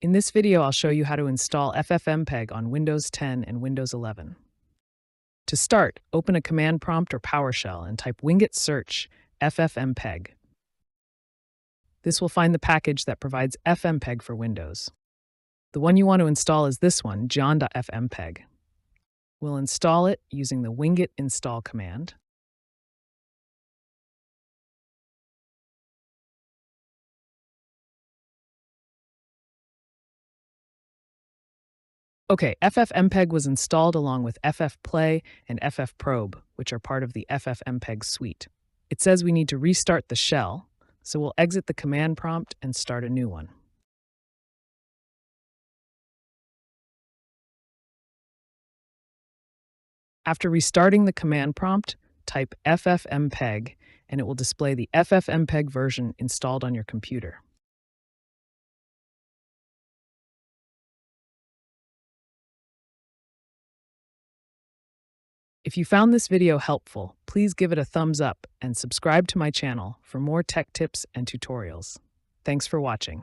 In this video, I'll show you how to install FFmpeg on Windows 10 and Windows 11. To start, open a command prompt or PowerShell and type winget search FFmpeg. This will find the package that provides FFmpeg for Windows. The one you want to install is this one, john.fmpeg. We'll install it using the winget install command. Okay, FFmpeg was installed along with FFplay and FFprobe, which are part of the FFmpeg suite. It says we need to restart the shell, so we'll exit the command prompt and start a new one. After restarting the command prompt, type FFmpeg and it will display the FFmpeg version installed on your computer. If you found this video helpful, please give it a thumbs up and subscribe to my channel for more tech tips and tutorials. Thanks for watching.